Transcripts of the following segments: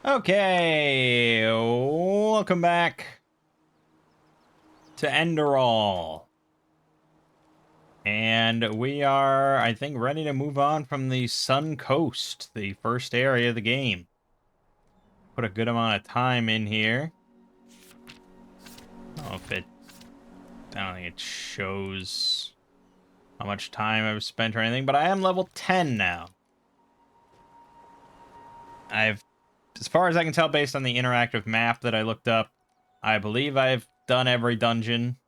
Okay, welcome back to Enderal. And we are, I think, ready to move on from the Sun Coast, the first area of the game. Put a good amount of time in here. I don't know if it, I don't think it shows how much time I've spent or anything, but I am level 10 now. As far as I can tell, based on the interactive map that I looked up, I believe I've done every dungeon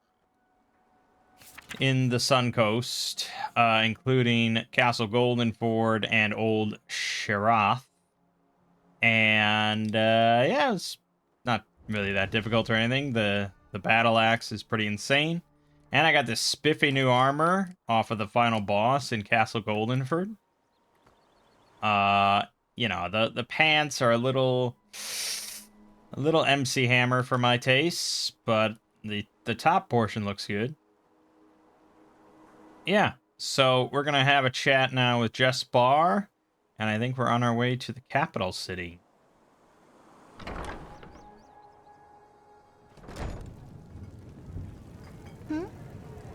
in the Sun Coast, including Castle Goldenford and Old Sherath. And yeah, it's not really that difficult or anything. The battle axe is pretty insane. And I got this spiffy new armor off of the final boss in Castle Goldenford. You know, the pants are a little MC Hammer for my tastes, but the top portion looks good. Yeah, so we're gonna have a chat now with Jess Barr, and I think we're on our way to the capital city.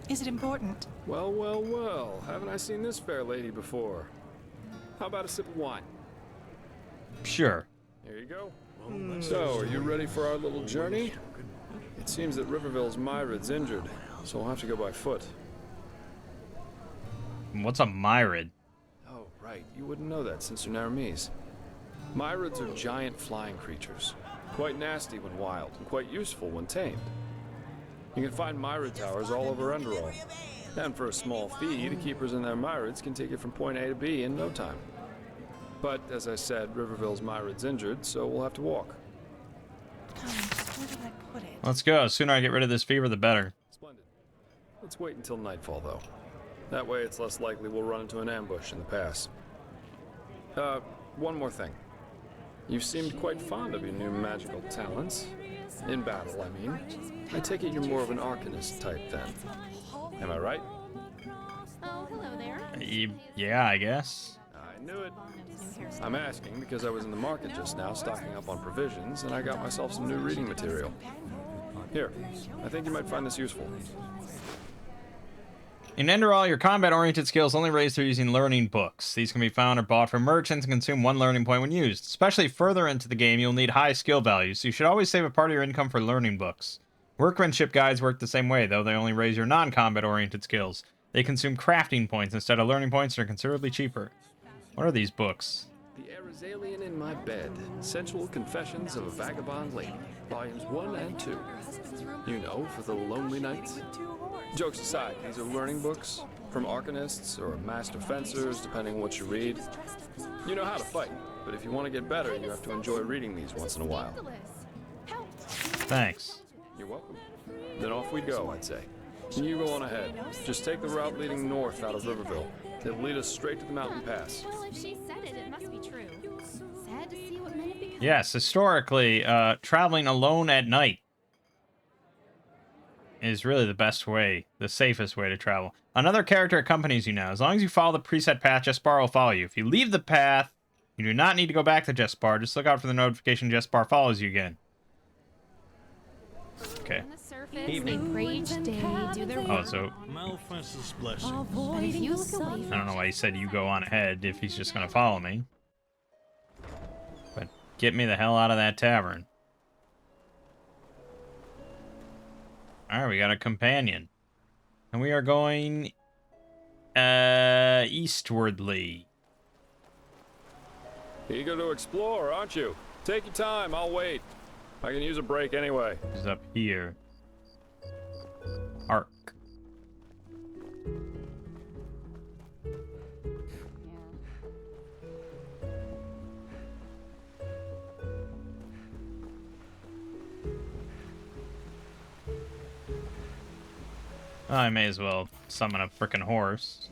Is it important? Well, well, well. Haven't I seen this fair lady before? How about a sip of wine? Sure. Here you go. So, are you ready for our little journey? It seems that Riverville's Myrid's injured, so we'll have to go by foot. What's a Myrid? Oh, right. You wouldn't know that since you're Naramese. Myrids are giant flying creatures. Quite nasty when wild, and quite useful when tamed. You can find Myrid towers all over Enderal. And for a small fee, the keepers in their Myrids can take it from point A to B in no time. But, as I said, Riverville's Myrid's injured, so we'll have to walk. Where did I put it? Let's go. The sooner I get rid of this fever, the better. Splendid. Let's wait until nightfall, though. That way it's less likely we'll run into an ambush in the pass. One more thing. You seemed quite fond of your new magical talents. In battle, I mean. I take it you're more of an arcanist type, then. Am I right? Oh, hello there. Yeah, I guess. I knew it. I'm asking because I was in the market just now stocking up on provisions, and I got myself some new reading material. Here, I think you might find this useful. In Enderal, your combat-oriented skills only raise through using learning books. These can be found or bought from merchants and consume 1 learning point when used. Especially further into the game, you'll need high skill values, so you should always save a part of your income for learning books. Workmanship guides work the same way, though they only raise your non-combat-oriented skills. They consume crafting points instead of learning points and are considerably cheaper. What are these books? The Arizalian in My Bed, Sensual Confessions of a Vagabond Lady, Volumes 1 and 2. You know, for the lonely nights. Jokes aside, these are learning books, from arcanists or master fencers, depending on what you read. You know how to fight, but if you want to get better, you have to enjoy reading these once in a while. Thanks. You're welcome. Then off we go, I'd say. You go on ahead. Just take the route leading north out of Riverville. It'll lead us straight to the mountain pass. Well, if she said it, it must be true. Sad to see what men have become. Yes, historically, traveling alone at night is really the best way, the safest way to travel. Another character accompanies you now. As long as you follow the preset path, Jespar will follow you. If you leave the path, you do not need to go back to Jespar. Just look out for the notification Jespar follows you again. Okay. On the surface, they pray each day, do their Oh, work. so Malfeasance blessing. But if you look away I don't know why he said you go on ahead if he's just going to follow me. But get me the hell out of that tavern. Alright, we got a companion. And we are going eastwardly. Eager to explore, aren't you? Take your time, I'll wait. I can use a break anyway. Is up here. Arc. I may as well summon a frickin' horse.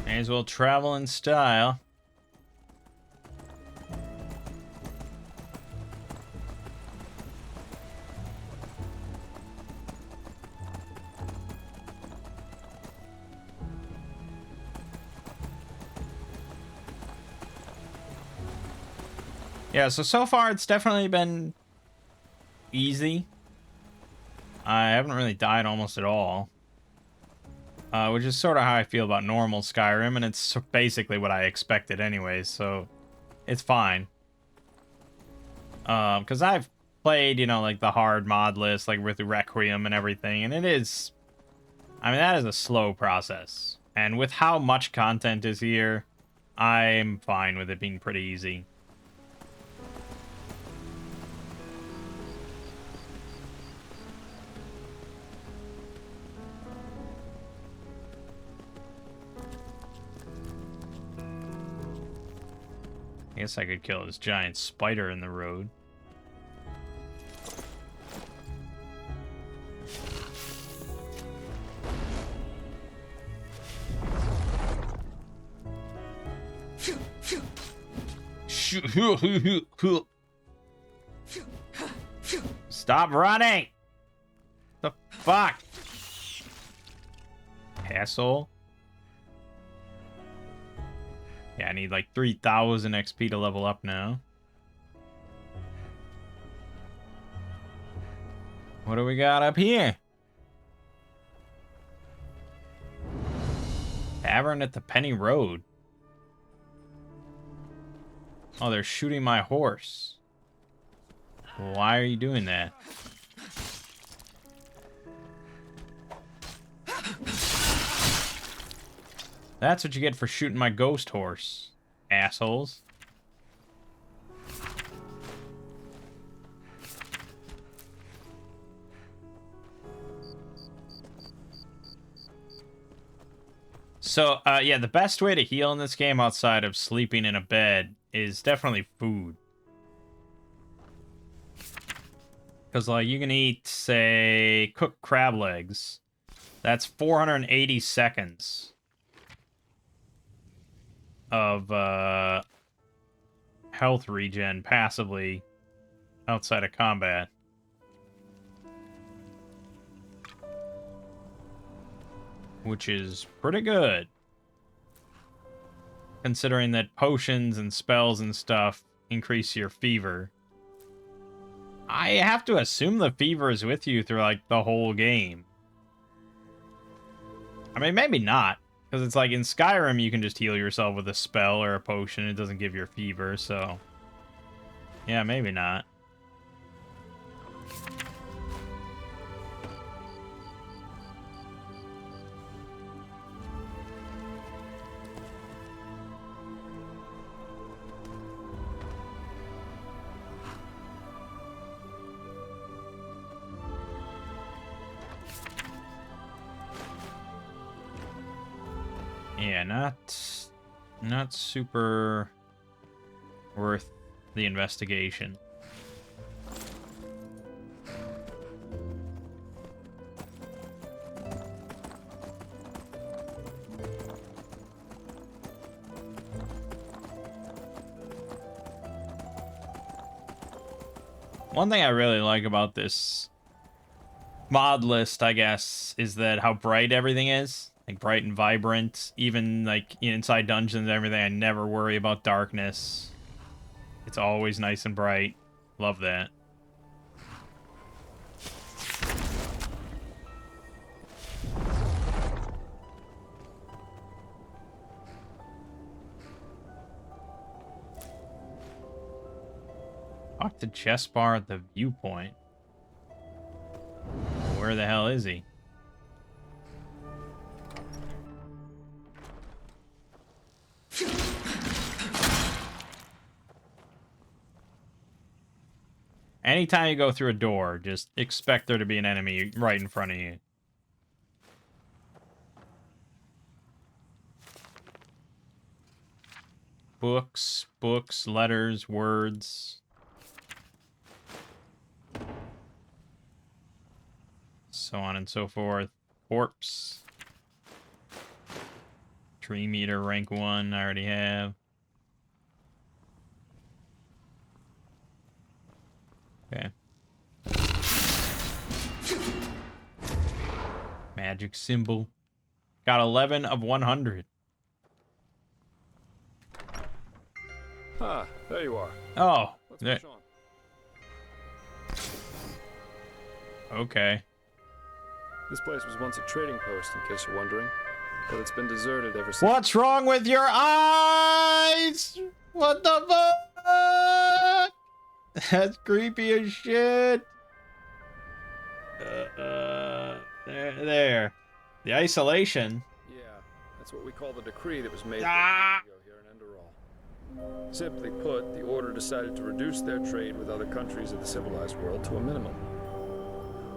May as well travel in style. Yeah, so far it's definitely been easy. I haven't really died almost at all. Which is sort of how I feel about normal Skyrim, and it's basically what I expected anyways, so it's fine. Because I've played, you know, like the hard mod list, like with Requiem and everything, and it is... I mean, that is a slow process. And with how much content is here, I'm fine with it being pretty easy. I guess I could kill this giant spider in the road. Stop running! The fuck? Asshole. Yeah, I need like 3,000 XP to level up now. What do we got up here? Tavern at the Penny Road. Oh, they're shooting my horse. Why are you doing that? That's what you get for shooting my ghost horse, assholes. So, yeah, the best way to heal in this game outside of sleeping in a bed is definitely food. Because, like, you can eat, say, cooked crab legs. That's 480 seconds of health regen passively outside of combat. Which is pretty good. Considering that potions and spells and stuff increase your fever. I have to assume the fever is with you through, like, the whole game. I mean, maybe not. Because it's like in Skyrim, you can just heal yourself with a spell or a potion. It doesn't give you a fever, so... yeah, maybe not. Yeah, not super worth the investigation. One thing I really like about this mod list, I guess, is that how bright everything is. Like, bright and vibrant. Even, like, inside dungeons and everything, I never worry about darkness. It's always nice and bright. Love that. Talk to chest bar at the viewpoint. Where the hell is he? Anytime you go through a door, just expect there to be an enemy right in front of you. Books, letters, words. So on and so forth. Corpse. Tree meter, rank 1, I already have. Okay. Magic symbol. Got 11 of 100. Ah, there you are. Oh, Let's Yeah. push on. Okay. This place was once a trading post, in case you're wondering, but it's been deserted ever since. What's wrong with your eyes? What the fuck? That's creepy as shit. There. The isolation. Yeah, that's what we call the decree that was made Ah! ago here in Enderal. Simply put, the Order decided to reduce their trade with other countries of the civilized world to a minimum.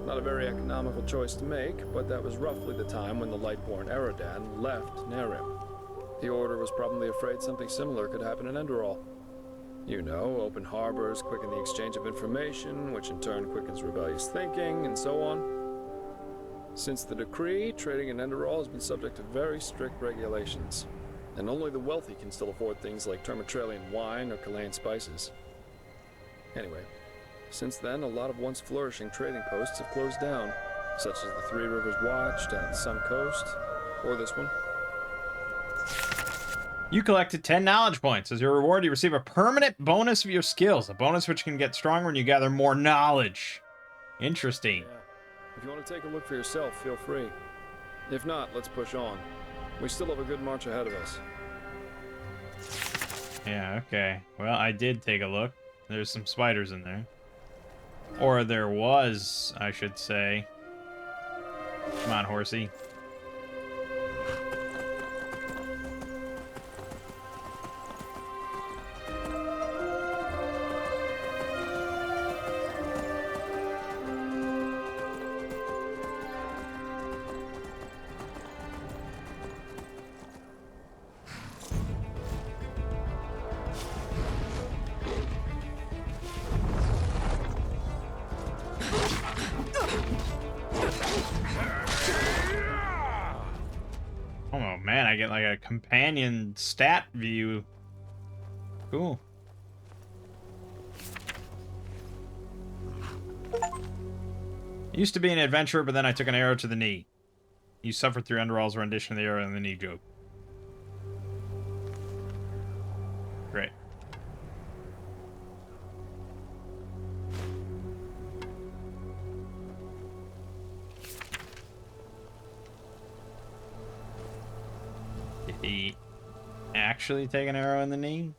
Not a very economical choice to make, but that was roughly the time when the Lightborn Eradan left Nerim. The Order was probably afraid something similar could happen in Enderal. You know, open harbors quicken the exchange of information, which in turn quickens rebellious thinking, and so on. Since the decree, trading in Enderal has been subject to very strict regulations, and only the wealthy can still afford things like Termatralian wine or Chilean spices. Anyway, since then, a lot of once flourishing trading posts have closed down, such as the Three Rivers Watch down the Sun Coast, or this one. You collected 10 knowledge points. As your reward, you receive a permanent bonus of your skills, a bonus which can get stronger when you gather more knowledge. Interesting. Yeah. If you want to take a look for yourself, feel free. If not, let's push on. We still have a good march ahead of us. Yeah, okay. Well, I did take a look. There's some spiders in there. Or there was, I should say. Come on, horsey. Oh man, I get like a companion stat view. Cool. Used to be an adventurer, but then I took an arrow to the knee. You suffered through Enderal's rendition of the arrow in the knee joke. Great. Did he actually take an arrow in the knee?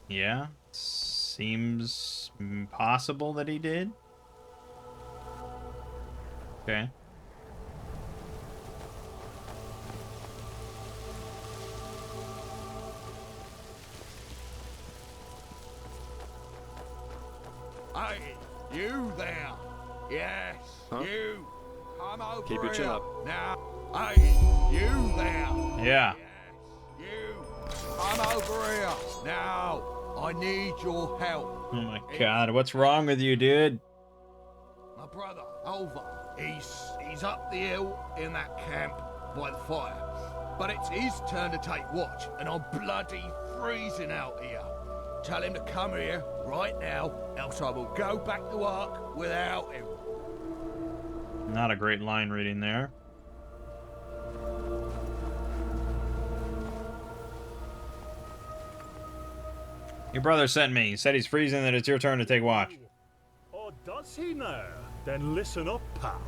Yeah. Seems possible that he did. Okay. Hey, you there? Yes, Huh? you. Come over Keep your chin here. up. Now, hey, you there? Yeah. Yes, you. Come over here. Now, I need your help. Oh my god, what's wrong with you, dude? My brother, Over, he's up the hill in that camp by the fire. But it's his turn to take watch, and I'm bloody freezing out here. Tell him to come here right now, else I will go back to Ark without him. Not a great line reading there. Your brother sent me. He said he's freezing and that it's your turn to take watch. Or does he now? Then listen up, pal.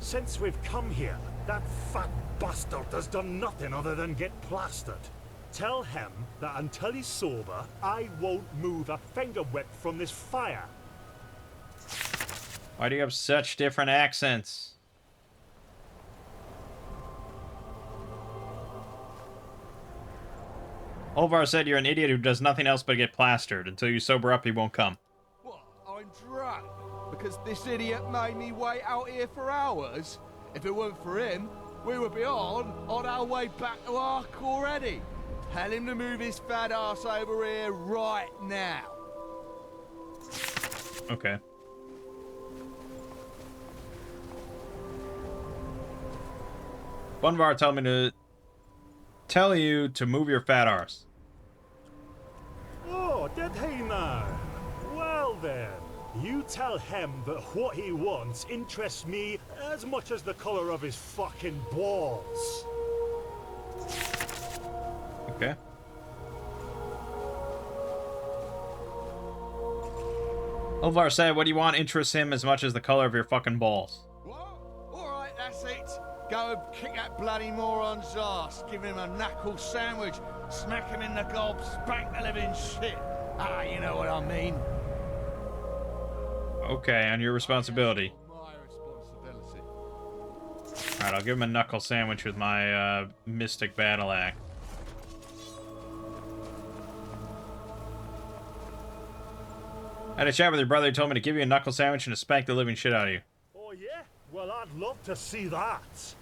Since we've come here, that fat bastard has done nothing other than get plastered. Tell him that until he's sober, I won't move a finger whip from this fire. Why do you have such different accents? Olvar said you're an idiot who does nothing else but get plastered. Until you sober up, he won't come. What? I'm drunk? Because this idiot made me wait out here for hours? If it weren't for him, we would be on our way back to Ark already. Tell him to move his fat ass over here right now. Okay. Bunvar told me to tell you to move your fat arse. Oh, did he now? Well then, you tell him that what he wants interests me as much as the color of his fucking balls. Okay. Ulvar said, what do you want interests him as much as the color of your fucking balls. What? Alright, that's it. Go and kick that bloody moron's ass. Give him a knuckle sandwich. Smack him in the gob. Spank the living shit. Ah, you know what I mean. Okay, on your responsibility. My responsibility. Alright, I'll give him a knuckle sandwich with my mystic battle axe. I had a chat with your brother. He told me to give you a knuckle sandwich and to spank the living shit out of you. Oh, yeah? Well, I'd love to see that.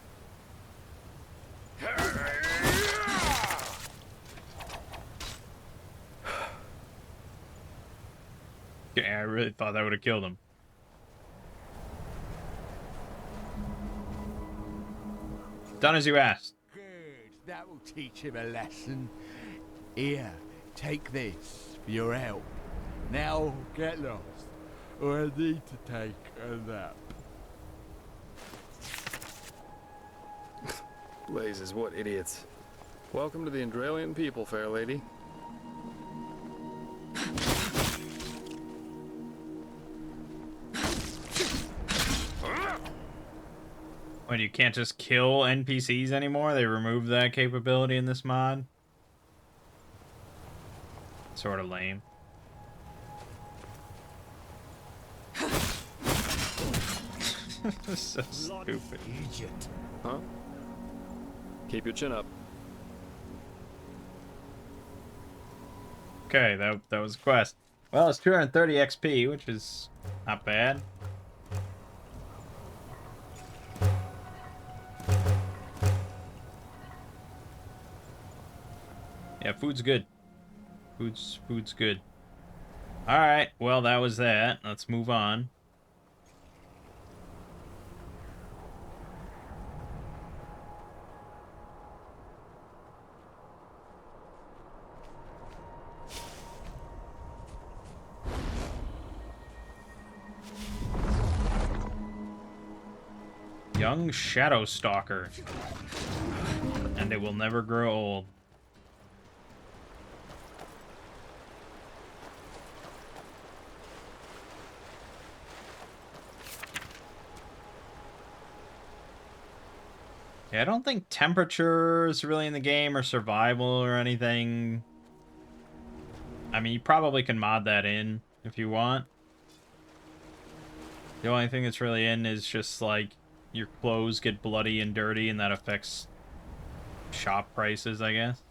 Yeah, I really thought that would have killed him. Done as you asked. Good. That will teach him a lesson. Here, take this for your help. Now get lost, or I need to take a nap. Blazes, what idiots. Welcome to the Enderalian people, fair lady. What, you can't just kill NPCs anymore? They removed that capability in this mod? Sort of lame. So stupid. Idiot. Huh? Keep your chin up. Okay, that was a quest. Well, it's 230 XP, which is not bad. Yeah, food's good. Food's good. Alright, well, that was that. Let's move on. Young Shadow Stalker. And it will never grow old. Yeah, I don't think temperature is really in the game or survival or anything. I mean, you probably can mod that in if you want. The only thing that's really in is just like your clothes get bloody and dirty, and that affects shop prices, I guess.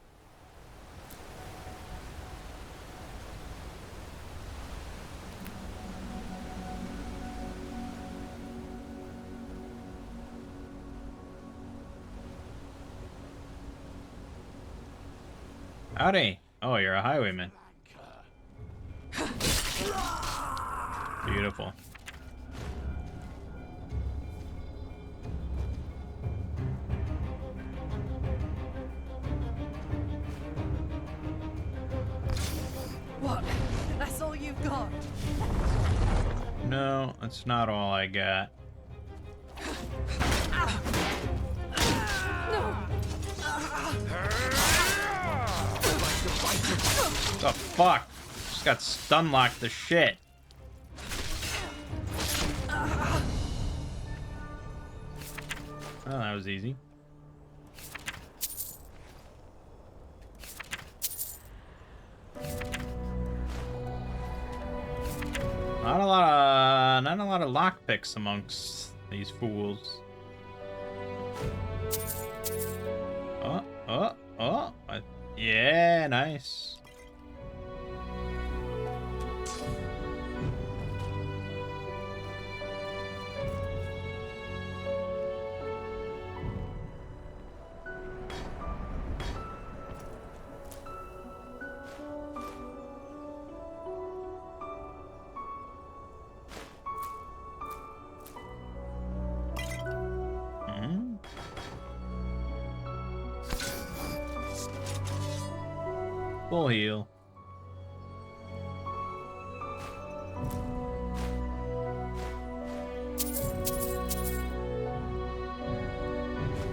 Howdy. Oh, you're a highwayman. Beautiful. What? That's all you've got? No, that's not all I got. The fuck? Just got stun locked to shit. Oh, that was easy. Not a lot of lockpicks amongst these fools. Yeah, nice. Full heal.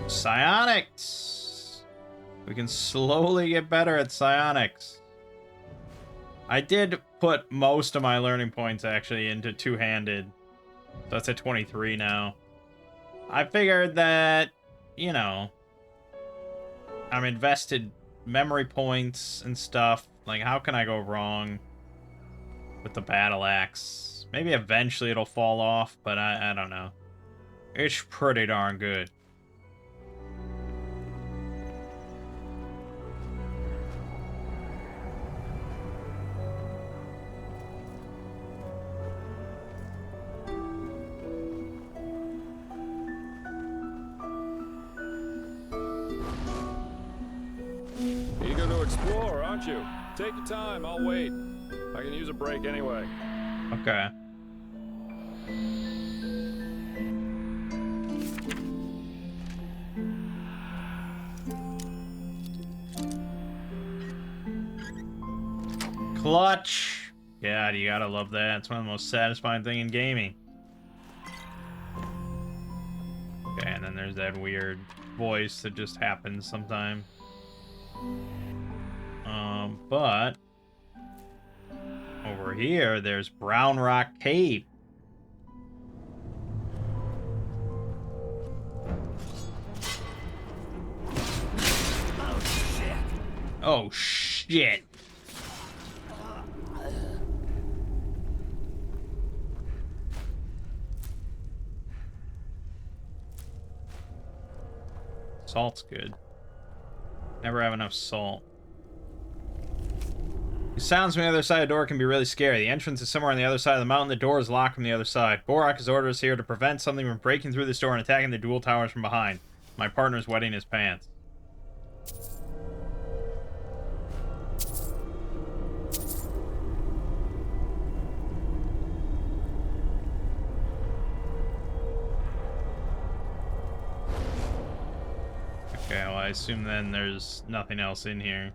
Psionics! We can slowly get better at psionics. I did put most of my learning points actually into two-handed. So that's at 23 now. I figured that, you know, I'm invested memory points and stuff. Like, how can I go wrong with the battle axe? Maybe eventually it'll fall off, but I don't know. It's pretty darn good. Eager to explore, aren't you? Take your time, I'll wait. I can use a break anyway. Okay. Clutch! God, you gotta love that. It's one of the most satisfying thing in gaming. Okay, and then there's that weird voice that just happens sometime. But over here, there's Brown Rock Cave. Oh, shit. Salt's good. Never have enough salt. The sounds from the other side of the door can be really scary. The entrance is somewhere on the other side of the mountain. The door is locked from the other side. Borak has ordered us here to prevent something from breaking through this door and attacking the dual towers from behind. My partner's wetting his pants. Okay, well, I assume then there's nothing else in here.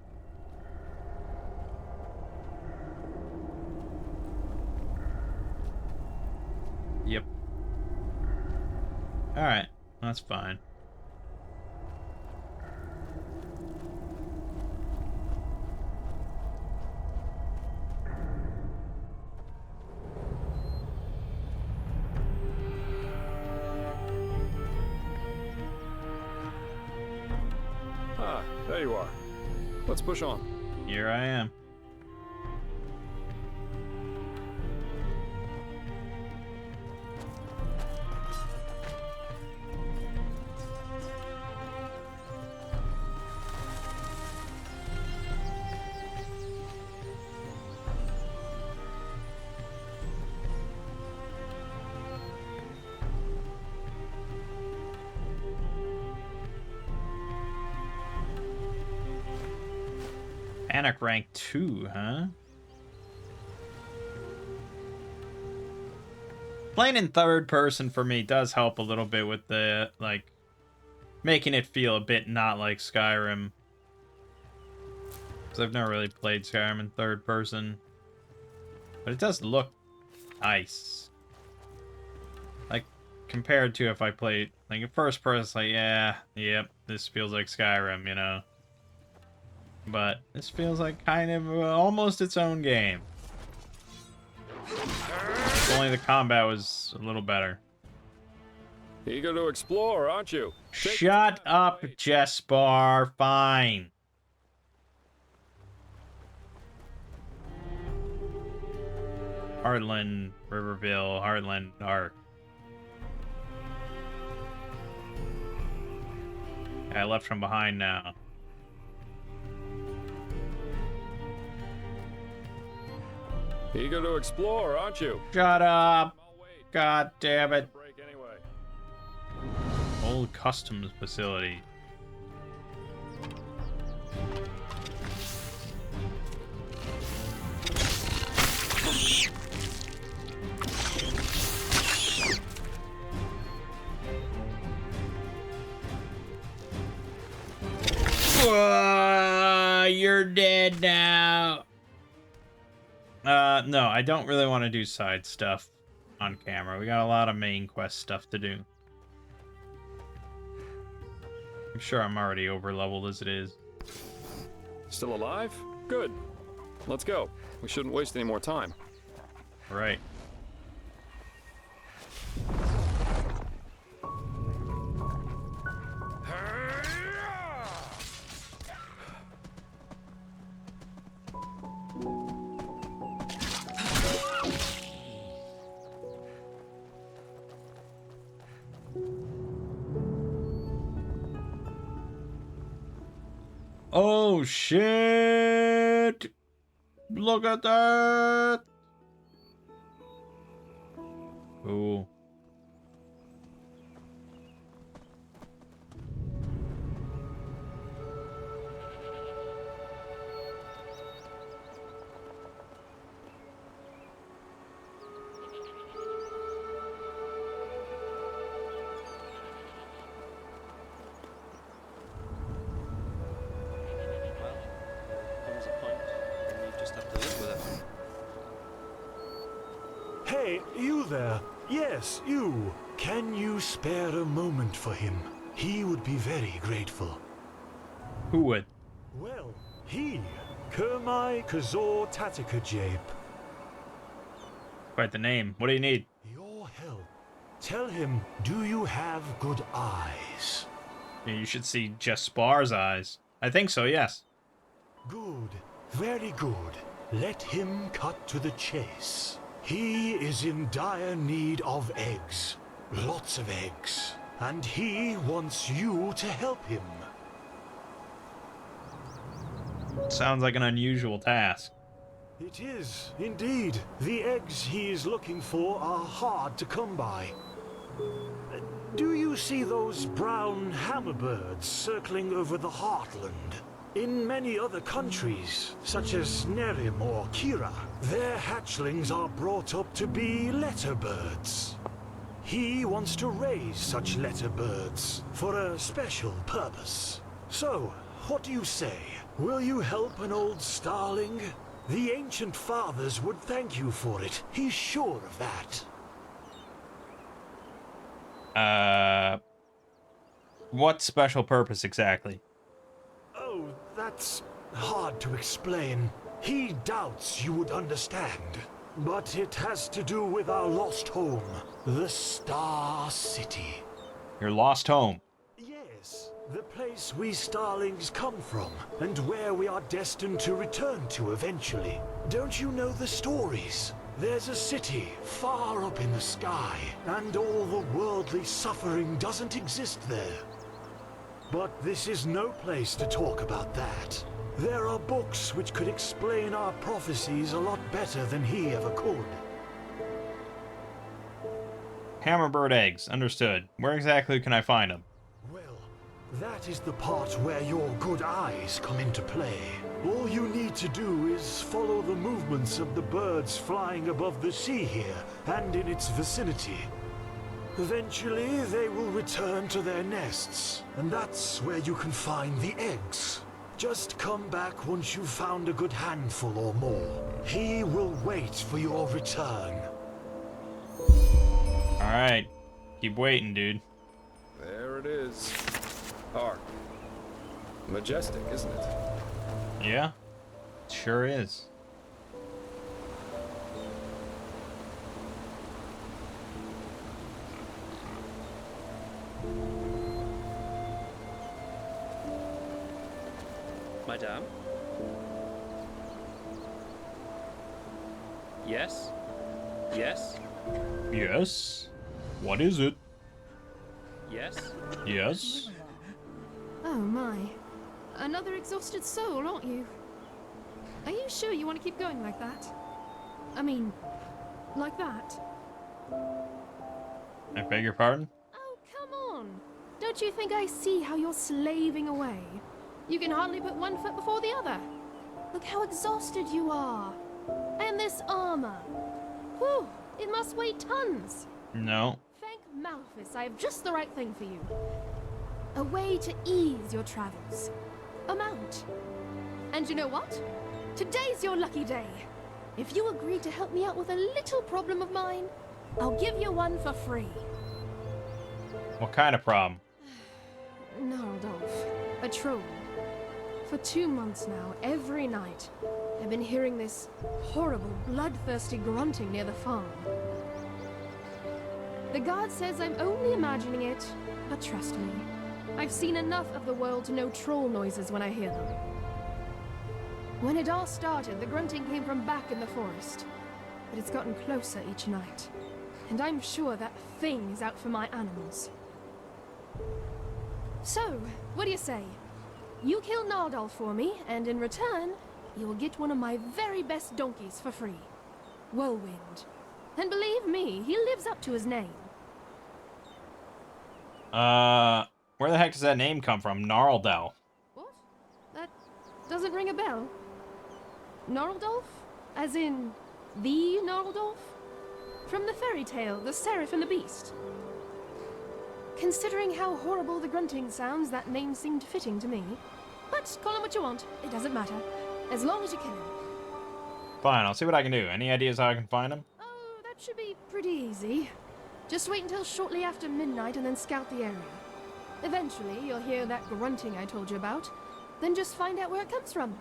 Yep. Alright, that's fine. Ah, there you are. Let's push on. Here I am. Panic rank 2, huh? Playing in third person for me does help a little bit with the, like, making it feel a bit not like Skyrim. Because I've never really played Skyrim in third person. But it does look nice. Like, compared to if I played, like, in first person, it's like, yeah, yep, this feels like Skyrim, you know? But this feels like kind of almost its own game. If only the combat was a little better. Eager to explore, aren't you? Shut up, Jespar. Fine. Heartland, Riverville, Heartland, Dark. I left from behind now. Eager to explore, aren't you? Shut up. I'll wait. God damn it. Break anyway. Old customs facility. You're dead now. No, I don't really want to do side stuff on camera. We got a lot of main quest stuff to do. I'm sure I'm already over leveled as it is. Still alive? Good. Let's go. We shouldn't waste any more time. Right. Oh shit! Look at that! Ooh. Comes a point when you just have to live with it. Hey, you there. Yes, you. Can you spare a moment for him? He would be very grateful. Who would? Well, he. Kermai Kazor Tatakajape. Quite the name. What do you need? Your help. Tell him, do you have good eyes? Yeah, you should see Jaspar's eyes. I think so, yes. Good. Very good. Let him cut to the chase. He is in dire need of eggs. Lots of eggs. And he wants you to help him. Sounds like an unusual task. It is, indeed. The eggs he is looking for are hard to come by. Do you see those brown hammerbirds circling over the heartland? In many other countries, such as Nerim or Kira, their hatchlings are brought up to be letterbirds. He wants to raise such letterbirds for a special purpose. So, what do you say? Will you help an old starling? The ancient fathers would thank you for it. He's sure of that. What special purpose exactly? Oh, that's hard to explain. He doubts you would understand. But it has to do with our lost home, the Star City. Your lost home. Yes, the place we starlings come from, and where we are destined to return to eventually. Don't you know the stories? There's a city far up in the sky, and all the worldly suffering doesn't exist there. But this is no place to talk about that. There are books which could explain our prophecies a lot better than he ever could. Hammerbird eggs. Understood. Where exactly can I find them? Well, that is the part where your good eyes come into play. All you need to do is follow the movements of the birds flying above the sea here and in its vicinity. Eventually, they will return to their nests, and that's where you can find the eggs. Just come back once you've found a good handful or more. He will wait for your return. Alright. Keep waiting, dude. There it is. Ark. Majestic, isn't it? Yeah? It sure is. Madame? Yes? Yes? Yes? What is it? Yes? Yes? Oh my. Another exhausted soul, aren't you? Are you sure you want to keep going like that? I mean, like that? I beg your pardon? Oh, come on. Don't you think I see how you're slaving away? You can hardly put one foot before the other. Look how exhausted you are. And this armor. Whew, it must weigh tons. No. Thank Malphus, I have just the right thing for you. A way to ease your travels. A mount. And you know what? Today's your lucky day. If you agree to help me out with a little problem of mine, I'll give you one for free. What kind of problem? No, Rodolphe. A troll. For 2 months now, every night, I've been hearing this horrible, bloodthirsty grunting near the farm. The guard says I'm only imagining it, but trust me, I've seen enough of the world to know troll noises when I hear them. When it all started, the grunting came from back in the forest, but it's gotten closer each night, and I'm sure that thing is out for my animals. So, what do you say? You kill Nardal for me, and in return, you'll get one of my very best donkeys for free. Whirlwind. And believe me, he lives up to his name. Where the heck does that name come from? Gnarldal. What? That doesn't ring a bell. Gnarldolf? As in, the Gnarldolf? From the fairy tale, The Seraph and the Beast. Considering how horrible the grunting sounds, that name seemed fitting to me. But call him what you want, it doesn't matter. As long as you kill him. Fine, I'll see what I can do. Any ideas how I can find him? Oh, that should be pretty easy. Just wait until shortly after midnight and then scout the area. Eventually, you'll hear that grunting I told you about. Then just find out where it comes from.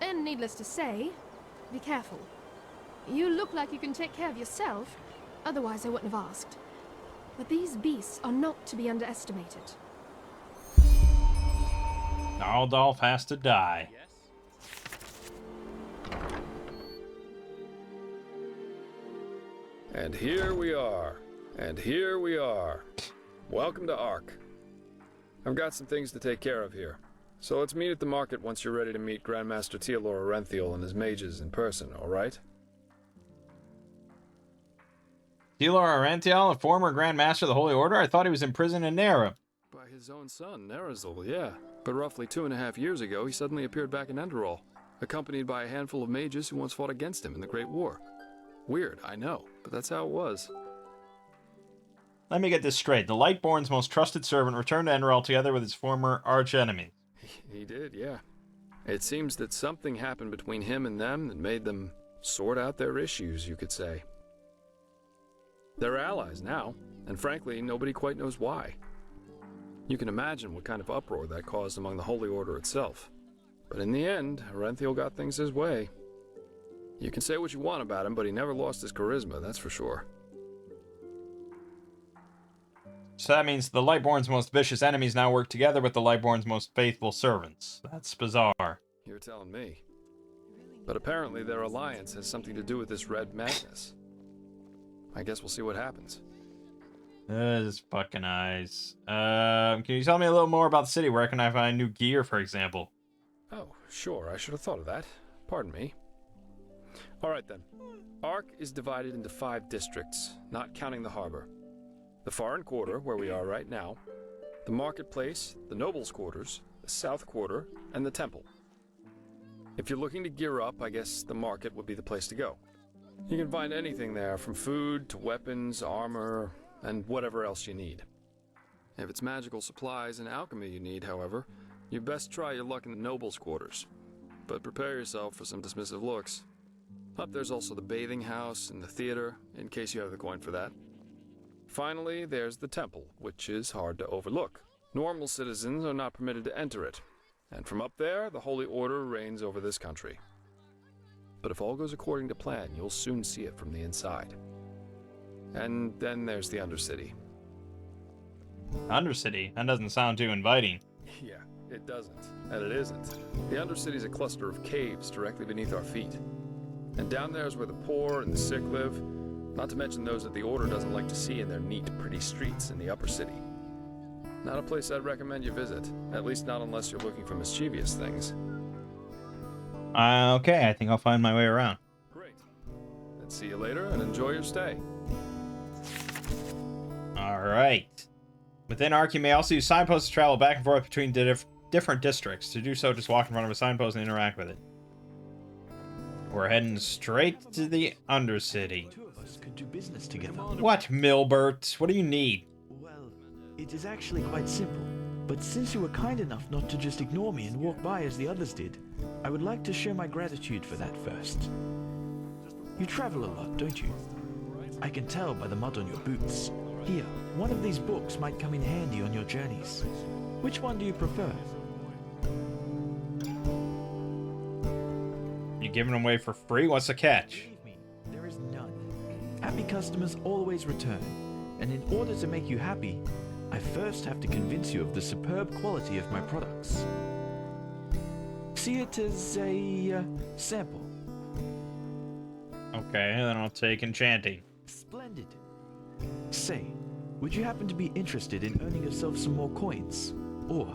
And needless to say, be careful. You look like you can take care of yourself, otherwise I wouldn't have asked. But these beasts are not to be underestimated. Gnarldolf has to die. And here we are. And here we are. Welcome to Ark. I've got some things to take care of here. So let's meet at the market once you're ready to meet Grandmaster Tealor Arenthiel and his mages in person, alright? Tealor Arenthiel, a former Grand Master of the Holy Order? I thought he was in prison in Nera. By his own son, Nerazil, yeah. But roughly 2.5 years ago, he suddenly appeared back in Enderal, accompanied by a handful of mages who once fought against him in the Great War. Weird, I know, but that's how it was. Let me get this straight. The Lightborn's most trusted servant returned to Enderal together with his former archenemy. He did, yeah. It seems that something happened between him and them that made them sort out their issues, you could say. They're allies now, and frankly, nobody quite knows why. You can imagine what kind of uproar that caused among the Holy Order itself. But in the end, Arenthiel got things his way. You can say what you want about him, but he never lost his charisma, that's for sure. So that means the Lightborn's most vicious enemies now work together with the Lightborn's most faithful servants. That's bizarre. You're telling me. But apparently their alliance has something to do with this red madness. I guess we'll see what happens. His fucking eyes. Can you tell me a little more about the city? Where can I find new gear, for example? Oh, sure, I should have thought of that. Pardon me. Alright then. Ark is divided into 5 districts, not counting the harbor. The Foreign Quarter, where we are right now, the Marketplace, the Nobles' Quarters, the South Quarter, and the Temple. If you're looking to gear up, I guess the market would be the place to go. You can find anything there, from food to weapons, armor, and whatever else you need. If it's magical supplies and alchemy you need, however, you best try your luck in the Nobles' Quarters. But prepare yourself for some dismissive looks. Up there's also the bathing house and the theater, in case you have the coin for that. Finally, there's the temple, which is hard to overlook. Normal citizens are not permitted to enter it, and from up there, the Holy Order reigns over this country. But if all goes according to plan, you'll soon see it from the inside. And then there's the Undercity. Undercity? That doesn't sound too inviting. Yeah, it doesn't, and it isn't. The Undercity's a cluster of caves directly beneath our feet. And down there is where the poor and the sick live, not to mention those that the Order doesn't like to see in their neat, pretty streets in the upper city. Not a place I'd recommend you visit, at least not unless you're looking for mischievous things. Okay, I think I'll find my way around. Great. Then see you later and enjoy your stay. Alright. Within Ark, you may also use signposts to travel back and forth between different districts. To do so, just walk in front of a signpost and interact with it. We're heading straight to the Undercity. Two of us could do business together. What, Milbert? What do you need? Well, it is actually quite simple. But since you were kind enough not to just ignore me and walk by as the others did, I would like to show my gratitude for that first. You travel a lot, don't you? I can tell by the mud on your boots. Here, one of these books might come in handy on your journeys. Which one do you prefer? giving them away for free? What's the catch? Believe me, there is none. Happy customers always return, and in order to make you happy, I first have to convince you of the superb quality of my products. See it as a sample. Okay, then I'll take enchanting. Splendid. Say, would you happen to be interested in earning yourself some more coins? Or,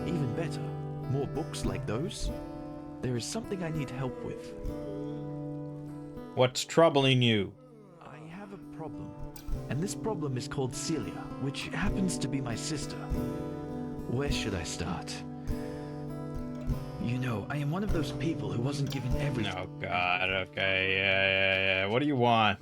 even better, more books like those? There is something I need help with. What's troubling you? I have a problem, and this problem is called Celia, which happens to be my sister. Where should I start? You know, I am one of those people who wasn't given everything. Oh god, okay, yeah. What do you want?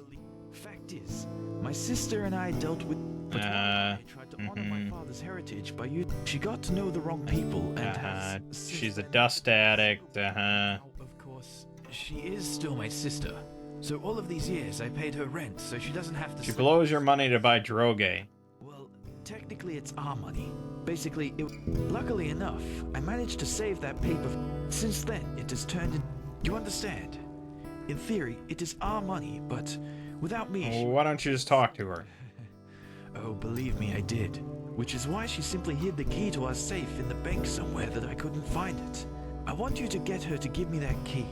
Fact is, my sister and I dealt with... But one day I tried to honor my father's heritage by you. She got to know the wrong people and has... She's a dust addict, Now, of course, she is still my sister. So all of these years I paid her rent so she doesn't have to... She blows your money to buy droge. Well, technically it's our money. Basically, luckily enough, I managed to save that paper. Since then, it has turned in... You understand? In theory, it is our money, but without me... Well, why don't you just talk to her? Oh, believe me, I did. Which is why she simply hid the key to our safe in the bank somewhere that I couldn't find it. I want you to get her to give me that key.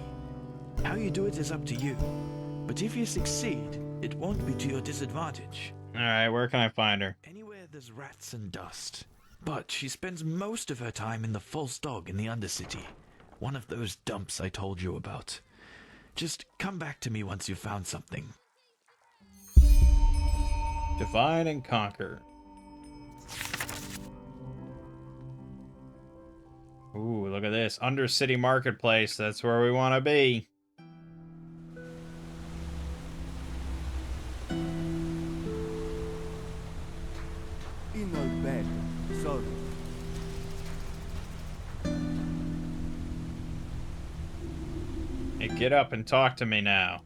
How you do it is up to you. But if you succeed, it won't be to your disadvantage. Alright, where can I find her? Anywhere there's rats and dust. But she spends most of her time in the False Dog in the Undercity. One of those dumps I told you about. Just come back to me once you've found something. Divide and conquer. Ooh, look at this. Undercity Marketplace. That's where we want to be. In no bed, so. Hey, get up and talk to me now.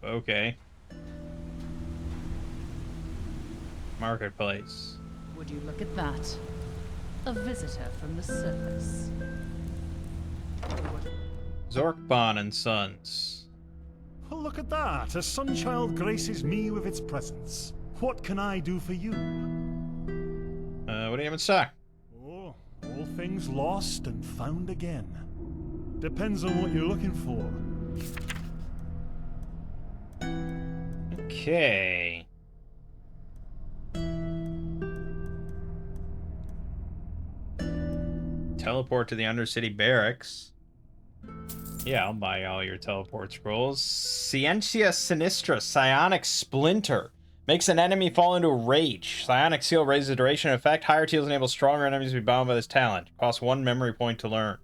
Okay. Marketplace. Would you look at that? A visitor from the surface. Zorkbon and Sons. Oh, look at that! A sunchild graces me with its presence. What can I do for you? What do you have in stock? Oh, all things lost and found again. Depends on what you're looking for. Okay. Teleport to the Undercity Barracks. Yeah, I'll buy all your teleport scrolls. Scientia Sinistra, Psionic Splinter. Makes an enemy fall into a rage. Psionic Seal raises the duration effect. Higher tiers enable stronger enemies to be bound by this talent. Costs 1 memory point to learn.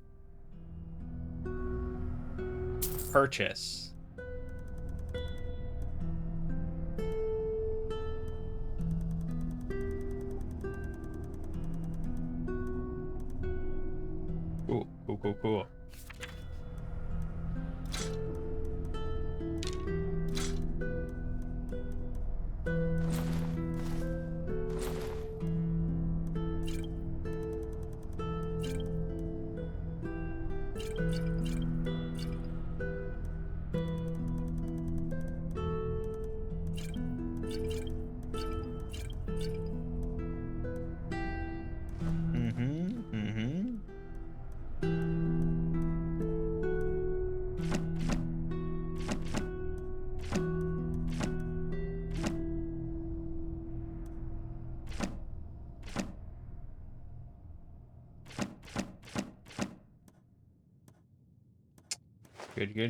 Purchase. Cool.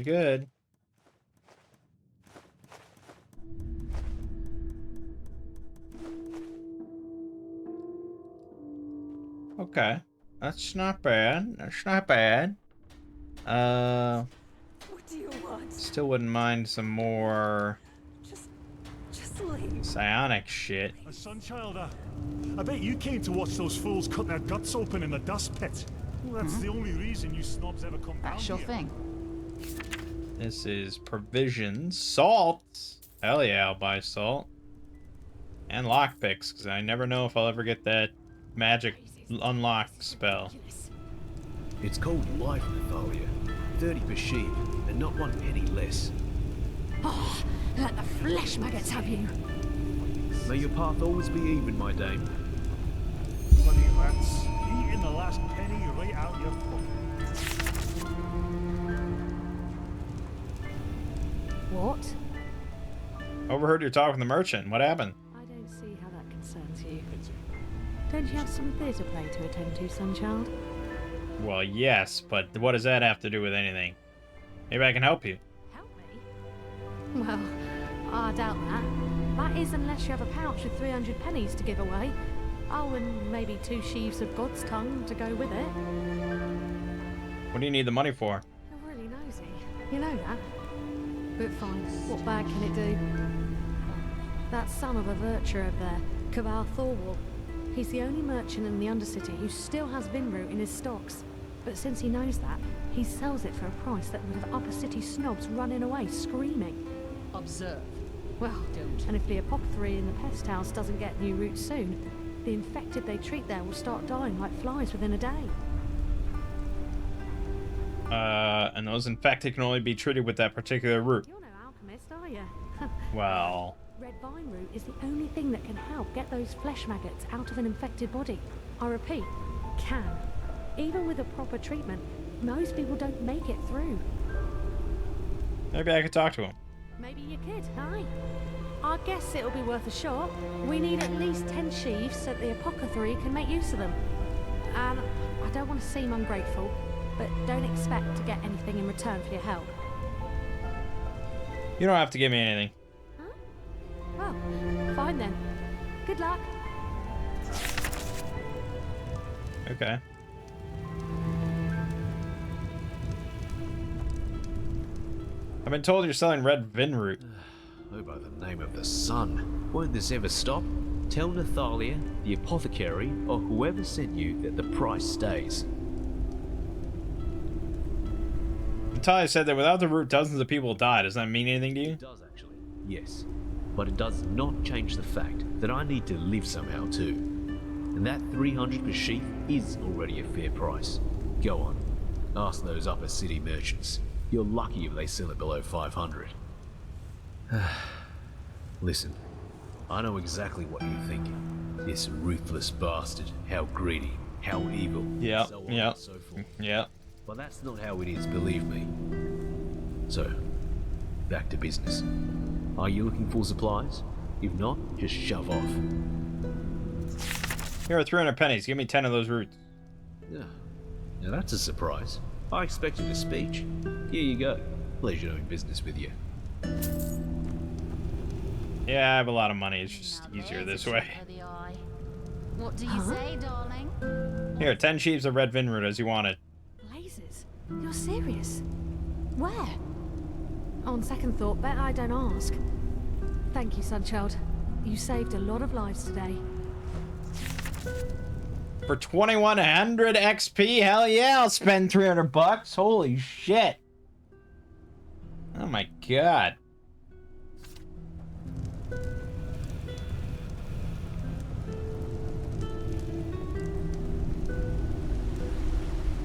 Good. Okay. That's not bad. What do you want? Still wouldn't mind some more Just leave. psionic shit. A sunchild, I bet you came to watch those fools cut their guts open in the dust pit. Well, that's the only reason you snobs ever come down That's your here. thing. This is provisions. Salt. Hell yeah, I'll buy salt. And lockpicks, because I never know if I'll ever get that magic unlock spell. It's called life, Nathalia. 30 per sheep, and not 1 penny less. Oh, let the flesh maggots have you. May your path always be even, my dame. Bloody rats. Eating the last penny right out your pocket. What? Overheard your talk with the merchant. What happened? I don't see how that concerns you. Don't you have some theatre play to attend to, Sunchild? Well, yes, but what does that have to do with anything? Maybe I can help you. Help me? Well, I doubt that. That is unless you have a pouch with 300 pennies to give away. Oh, and maybe 2 sheaves of God's tongue to go with it. What do you need the money for? You're really nosy. You know that. But fine, what bad can it do? That son of a virtue over there, Cabal Thorwall. He's the only merchant in the Undercity who still has Vinroot in his stocks. But since he knows that, he sells it for a price that would have upper city snobs running away screaming. Observe. Well, Don't. and if the apothecary in the pest house doesn't get new root soon, the infected they treat there will start dying like flies within a day. And those infected can only be treated with that particular root. You're no alchemist, are you? Well, Red vine root is the only thing that can help get those flesh maggots out of an infected body. I repeat, can. Even with a proper treatment, most people don't make it through. maybe I could talk to him. Maybe you could, aye. I guess it'll be worth a shot. We need at least 10 sheaves so that the apothecary can make use of them. And I don't want to seem ungrateful, but don't expect to get anything in return for your help. You don't have to give me anything. Huh? Well, fine then. Good luck. Okay. I've been told you're selling red Vinroot. Oh, by the name of the sun. Won't this ever stop? Tell Nathalia, the apothecary, or whoever sent you that the price stays. Natalia said that without the root, dozens of people die. Does that mean anything to you? It does actually, yes. But it does not change the fact that I need to live somehow too. And that 300 per sheep is already a fair price. Go on, ask those upper city merchants. You're lucky if they sell it below 500. Listen, I know exactly what you're thinking. This ruthless bastard, how greedy, how evil, Yeah, so on yeah, and so forth. yeah. But that's not how it is, believe me. So, back to business. Are you looking for supplies? If not, just shove off. Here are 300 pennies. Give me 10 of those roots. Yeah. Now that's a surprise. I expected a speech. Here you go. Pleasure doing business with you. Yeah, I have a lot of money. It's just easier this way. What do you say, darling? Here, 10 sheaves of red Vinroot as you wanted. Blazes? You're serious? Where? On second thought, bet I don't ask. Thank you, Sunchild. You saved a lot of lives today. For 2100 XP? Hell yeah, I'll spend 300 bucks. Holy shit. Oh my god.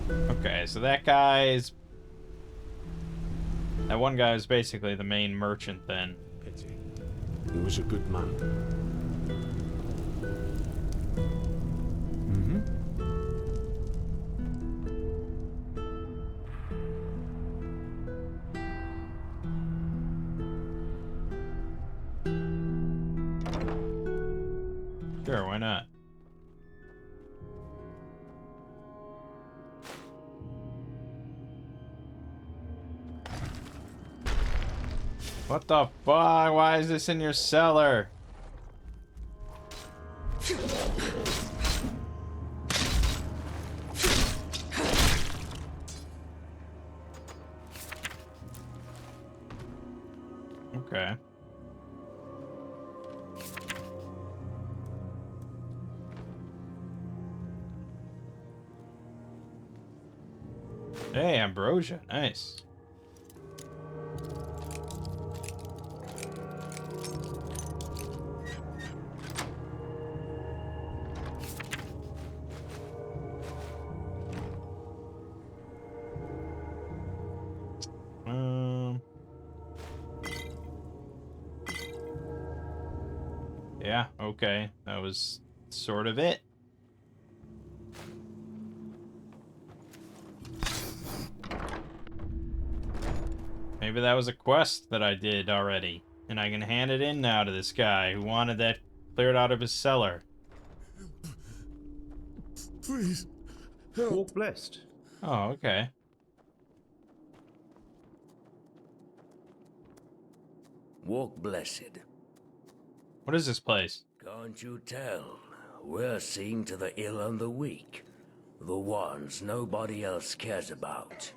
Okay, so that one guy is basically the main merchant then. Pity. He was a good man. Sure, why not? What the fuck? Why is this in your cellar? Okay. Hey, ambrosia. Nice. Yeah, okay. That was sort of it. Maybe that was a quest that I did already. And I can hand it in now to this guy who wanted that cleared out of his cellar. Please. Walk blessed. Oh, okay. Walk blessed. What is this place? Can't you tell? We're seeing to the ill and the weak. The ones nobody else cares about.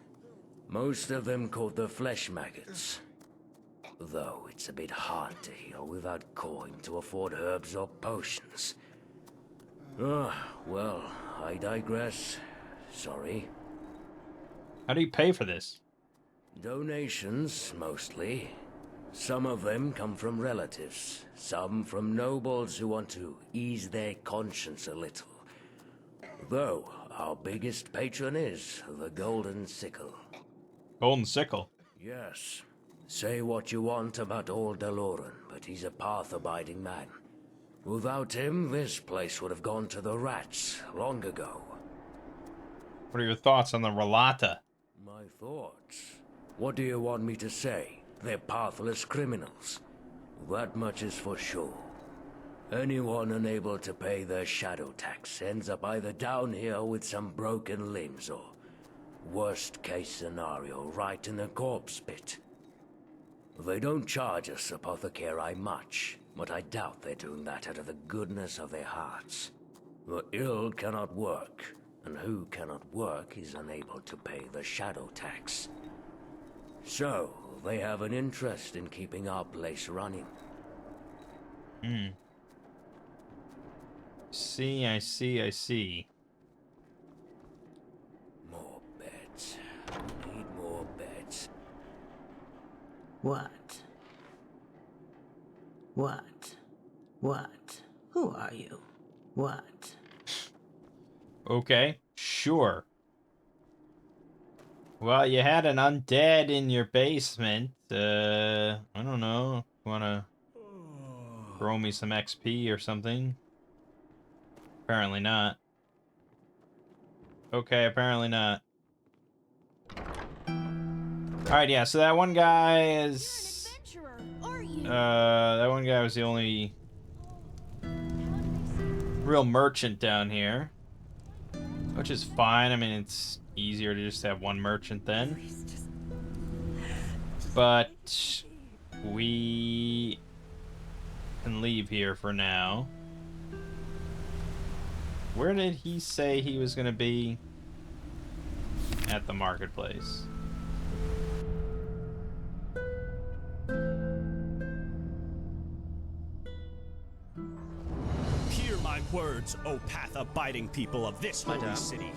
Most of them called the flesh maggots. Though it's a bit hard to heal without coin to afford herbs or potions. Well, I digress. Sorry. How do you pay for this? Donations, mostly. Some of them come from relatives, some from nobles who want to ease their conscience a little. Though, our biggest patron is the Golden Sickle. Golden Sickle? Yes. Say what you want about old Deloran, but he's a path-abiding man. Without him, this place would have gone to the rats long ago. What are your thoughts on the Relata? My thoughts? What do you want me to say? They're pathless criminals. That much is for sure. Anyone unable to pay their shadow tax ends up either down here with some broken limbs or, worst case scenario, right in the corpse pit. They don't charge us apothecary much, but I doubt they're doing that out of the goodness of their hearts. The ill cannot work, and who cannot work is unable to pay the shadow tax. So, they have an interest in keeping our place running. I see. More beds. We need more beds. What? Who are you? What? Okay, sure. Well, you had an undead in your basement. I don't know. Wanna throw me some XP or something? Apparently not. Okay, apparently not. Alright, yeah, so that one guy is... that one guy was the only real merchant down here. Which is fine. I mean, it's easier to just have one merchant then. But we can leave here for now. Where did he say he was going to be? At the marketplace. Hear my words, O path-abiding people of this holy city.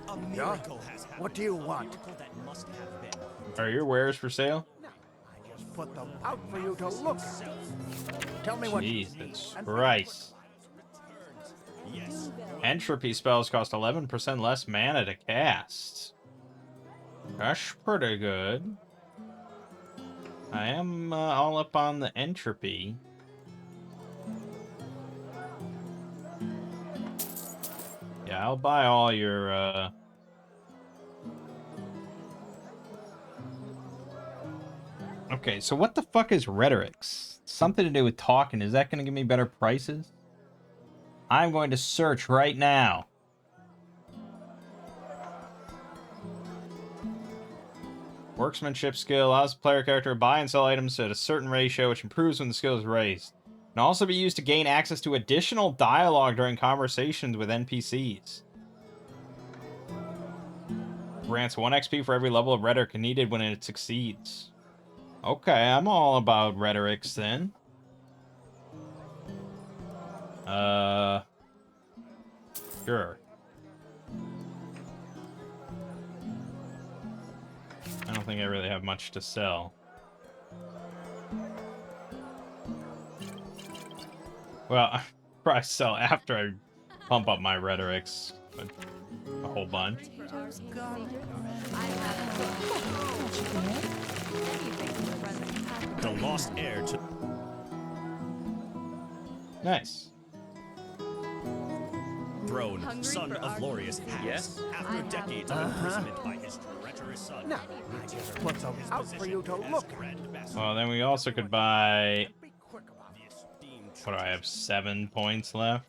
A miracle has happened. What do you want? That must have been. Are your wares for sale? I just put them out for you to look at. Tell me what. Jesus Christ. Yes. Entropy spells cost 11% less mana to cast. That's pretty good. I am all up on the entropy. Yeah, I'll buy all your Okay, so what the fuck is rhetorics? Something to do with talking. Is that going to give me better prices? I'm going to search right now. Workmanship skill allows the player character to buy and sell items at a certain ratio, which improves when the skill is raised. It can also be used to gain access to additional dialogue during conversations with NPCs. Grants 1 XP for every level of rhetoric needed when it succeeds. Okay, I'm all about rhetorics then. Sure. I don't think I really have much to sell. Well, I probably sell after I pump up my rhetorics a whole bunch. The lost heir to... Nice. Throne, Hungry son for of arguments? Glorious Hats. Yes? After decades of imprisonment by his treacherous son. No, I just put some out for you to look at. Well, then we also could buy. Be quick about it. What do I have? 7 points left.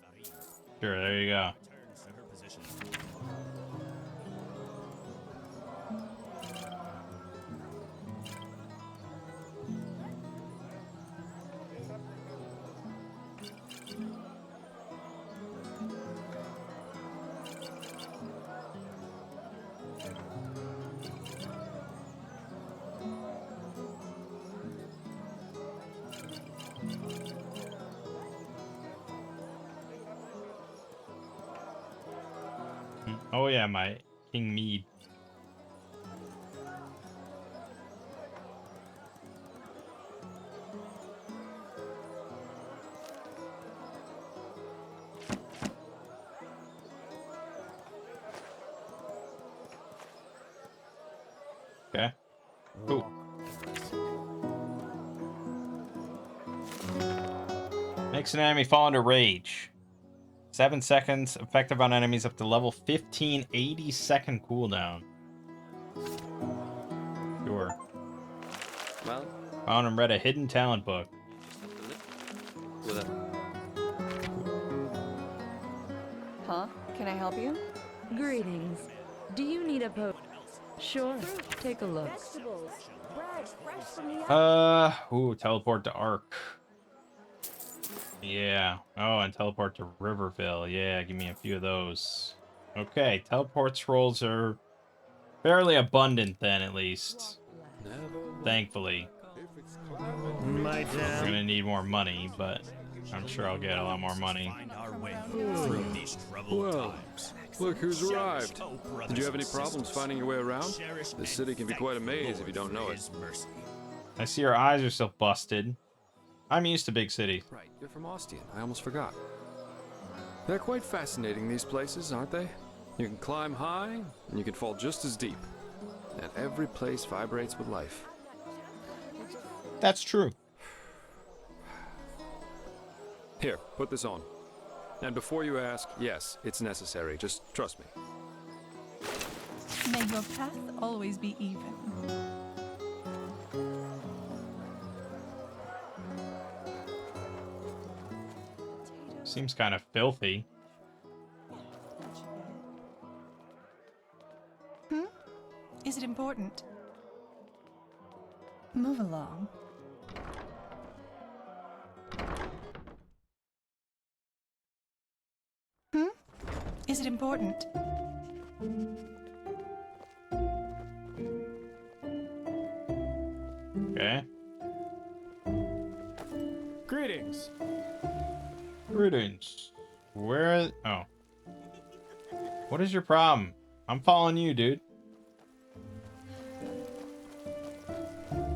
Sure, there you go. Oh yeah, my King Mead. Okay. Cool. Makes an enemy fall into rage. 7 seconds, effective on enemies up to level 15, 80-second cooldown. Sure. Well, Found and read a hidden talent book. with a Huh? Can I help you? Greetings. Do you need a potion? Sure. Take a look. Ooh, teleport to Ark. Yeah. Oh, and teleport to Riverville. Yeah, give me a few of those. Okay, teleport scrolls are fairly abundant then, at least. Thankfully. My We're gonna need more money, but I'm sure I'll get a lot more money. Well, look who's arrived. Did you have any problems finding your way around? This city can be quite a maze if you don't know it. I see your eyes are still busted. I'm used to big cities. Right, you're from Ostian. I almost forgot. They're quite fascinating, these places, aren't they? You can climb high, and you can fall just as deep. And every place vibrates with life. That's true. Here, put this on. And before you ask, yes, it's necessary. Just trust me. May your path always be even. Seems kind of filthy. Is it important? Move along. Is it important? Okay. Greetings. Greetings. Where? Oh. What is your problem? I'm following you, dude.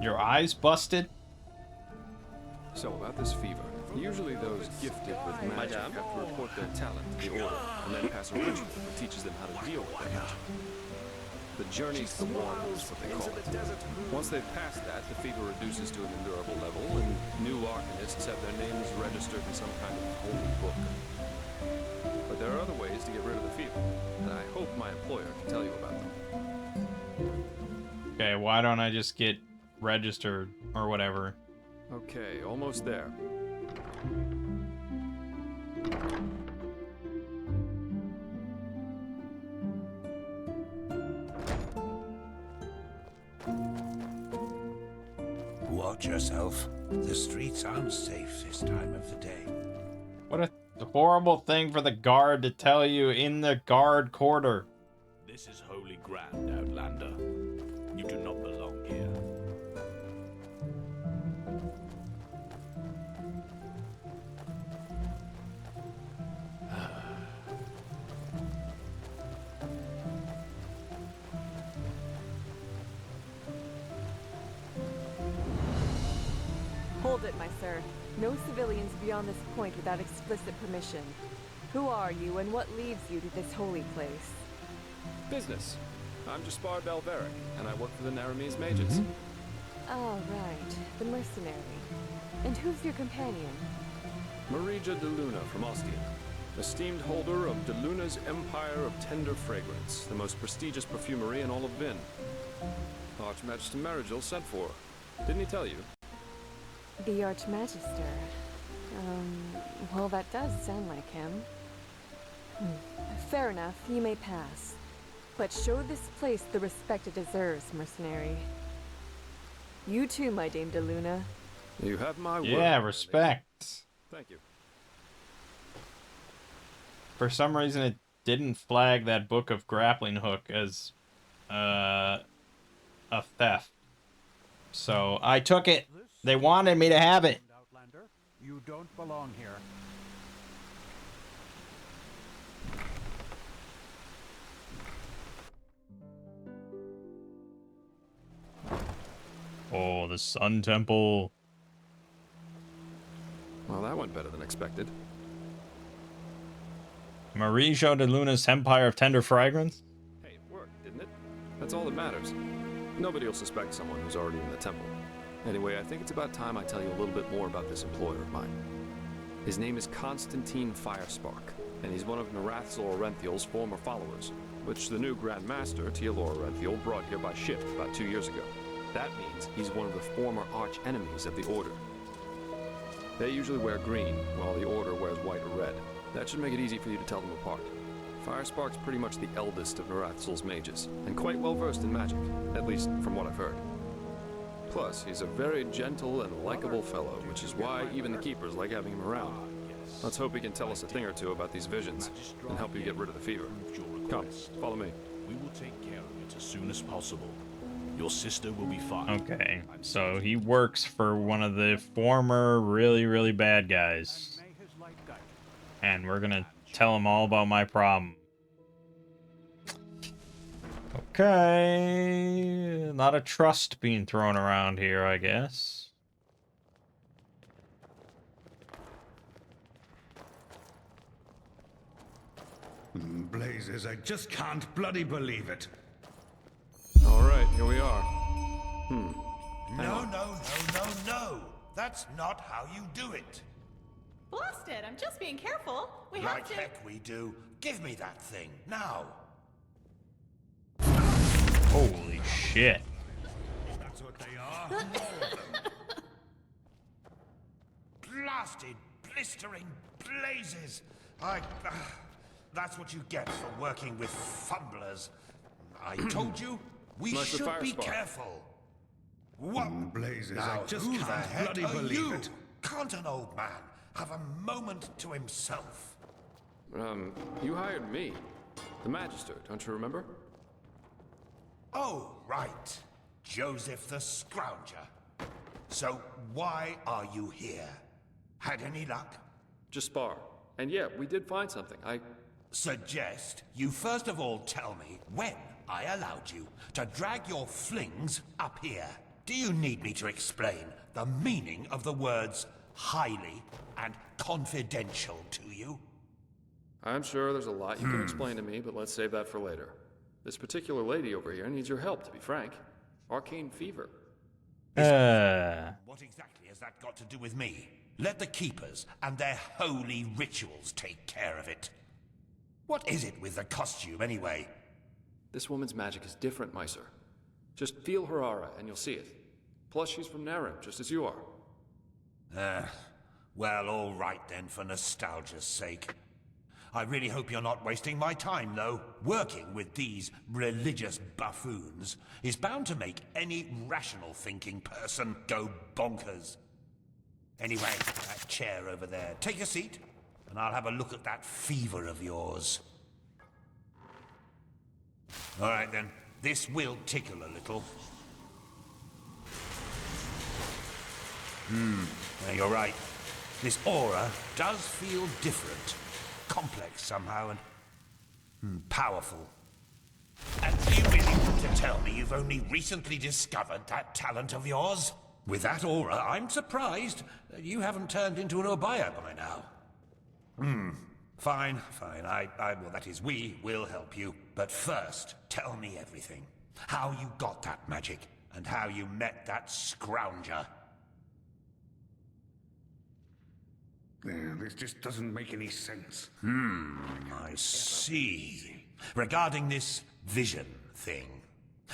Your eyes busted? So about this fever. Usually those gifted with magic have to report their talent to the Order, and then pass a ritual that teaches them how to deal with their magic. The journey to the warp is what they call it. Once they've passed that, the fever reduces to an endurable level, and new arcanists have their names registered in some kind of holy book. But there are other ways to get rid of the fever, and I hope my employer can tell you about them. Okay, why don't I just get registered or whatever? Okay, almost there. Watch yourself. The streets aren't safe this time of the day. What a horrible thing for the guard to tell you in the guard quarter. This is holy ground, Outlander. You do not belong here. Hold it, my sir. No civilians beyond this point without explicit permission. Who are you, and what leads you to this holy place? Business. I'm Jaspar Belveric, and I work for the Naramese mages. Oh, right. The mercenary. And who's your companion? Marija de Luna from Ostian, esteemed holder of de Luna's Empire of Tender Fragrance, the most prestigious perfumery in all of Vin. Archmagister Marigil sent for her. Didn't he tell you? The Archmagister. Well, that does sound like him. Fair enough, you may pass. But show this place the respect it deserves, mercenary. You too, my Dame de Luna. You have my word. Yeah, respect. Thank you. For some reason, it didn't flag that book of grappling hook as a theft. So I took it. They wanted me to have it. Outlander, you don't belong here. Oh, the Sun Temple. Well, that went better than expected. Marijo de Luna's Empire of Tender Fragrance? Hey, it worked, didn't it? That's all that matters. Nobody will suspect someone who's already in the temple. Anyway, I think it's about time I tell you a little bit more about this employer of mine. His name is Constantine Firespark, and he's one of Narathzor Orenthiel's former followers, which the new Grand Master, Tealor Orenthiel, brought here by ship about 2 years ago. That means he's one of the former arch-enemies of the Order. They usually wear green, while the Order wears white or red. That should make it easy for you to tell them apart. Firespark's pretty much the eldest of Narathzor's mages, and quite well versed in magic, at least from what I've heard. Plus, he's a very gentle and likable fellow, which is why even the Keepers like having him around. Let's hope he can tell us a thing or two about these visions, and help you get rid of the fever. Come, follow me. We will take care of it as soon as possible. Your sister will be fine. Okay, so he works for one of the former really, really bad guys. And we're gonna tell him all about my problem. Okay, a lot of trust being thrown around here, I guess. Blazes, I just can't bloody believe it. All right, here we are. No. That's not how you do it. Blast it! I'm just being careful. We have Like to. heck we do. Give me that thing, now. Holy shit. That's what they are. Blasted, blistering blazes. That's what you get for working with fumblers. I told you, we Mr. should be Firespark. careful. What? Blazes, Now, I just who can't the heck bloody are believe you? it. Can't an old man have a moment to himself? You hired me. The Magister, don't you remember? Oh, right. Joseph the Scrounger. So why are you here? Had any luck? Just spar. And yeah, we did find something. I Suggest you first of all tell me when I allowed you to drag your flings up here. Do you need me to explain the meaning of the words highly and confidential to you? I'm sure there's a lot you can explain to me, but let's save that for later. This particular lady over here needs your help, to be frank. Arcane fever. What exactly has that got to do with me? Let the Keepers and their holy rituals take care of it. What is it with the costume, anyway? This woman's magic is different, Meiser. Just feel her aura, and you'll see it. Plus, she's from Narim, just as you are. Well, all right then, for nostalgia's sake. I really hope you're not wasting my time, though. Working with these religious buffoons is bound to make any rational thinking person go bonkers. Anyway, that chair over there. Take a seat, and I'll have a look at that fever of yours. All right then, this will tickle a little. You're right. This aura does feel different. Complex somehow and powerful. And do you really want to tell me you've only recently discovered that talent of yours? With that aura, I'm surprised that you haven't turned into an Obaya by now. Fine. Well, that is, we will help you. But first, tell me everything. How you got that magic, and how you met that scrounger. This just doesn't make any sense. I see. Regarding this vision thing,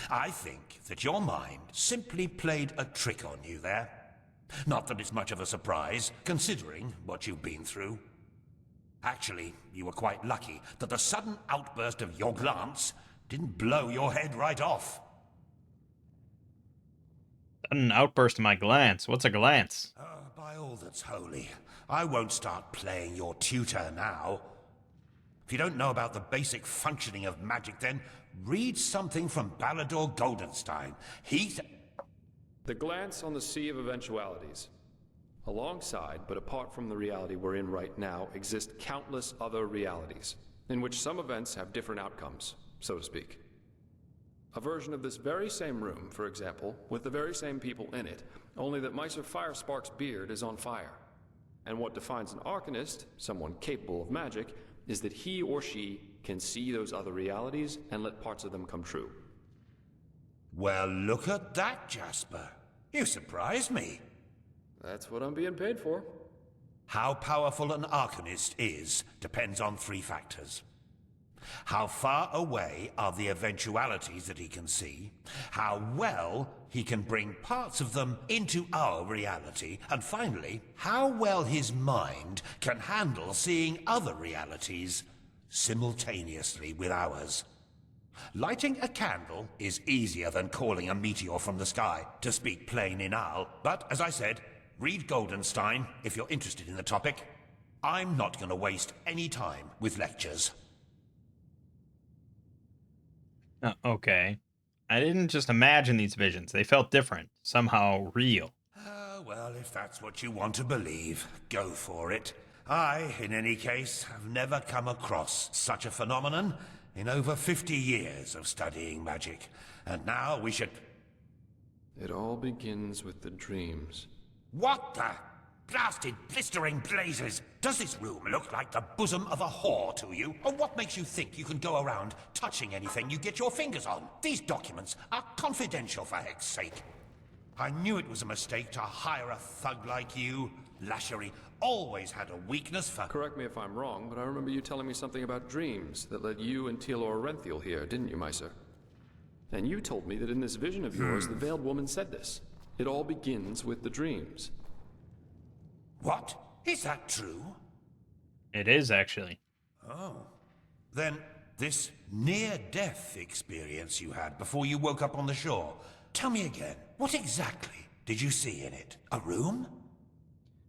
I think that your mind simply played a trick on you there. Not that it's much of a surprise, considering what you've been through. Actually, you were quite lucky that the sudden outburst of your glance didn't blow your head right off. An outburst of my glance. What's a glance? By all that's holy, I won't start playing your tutor now. If you don't know about the basic functioning of magic, then read something from Balador Goldenstein. The glance on the sea of eventualities. Alongside, but apart from the reality we're in right now, exist countless other realities, in which some events have different outcomes, so to speak. A version of this very same room, for example, with the very same people in it, only that Meister Firespark's beard is on fire. And what defines an Arcanist, someone capable of magic, is that he or she can see those other realities and let parts of them come true. Well, look at that, Jasper. You surprised me. That's what I'm being paid for. How powerful an Arcanist is depends on 3 factors. How far away are the eventualities that he can see, how well he can bring parts of them into our reality, and finally, how well his mind can handle seeing other realities simultaneously with ours. Lighting a candle is easier than calling a meteor from the sky, to speak plain in Al, but as I said, read Goldenstein if you're interested in the topic. I'm not going to waste any time with lectures. Okay. I didn't just imagine these visions. They felt different. Somehow real. Well, if that's what you want to believe, go for it. I, in any case, have never come across such a phenomenon in over 50 years of studying magic. And now we should... It all begins with the dreams. What the blasted blistering blazes? Does this room look like the bosom of a whore to you? Or what makes you think you can go around touching anything you get your fingers on? These documents are confidential, for heck's sake. I knew it was a mistake to hire a thug like you. Lashery always had a weakness for... Correct me if I'm wrong, but I remember you telling me something about dreams that led you and Tealor Renthiel here, didn't you, Meister? And you told me that in this vision of yours, the Veiled Woman said this. It all begins with the dreams. What? Is that true? It is, actually. Oh. Then, this near-death experience you had before you woke up on the shore, tell me again, what exactly did you see in it? A room?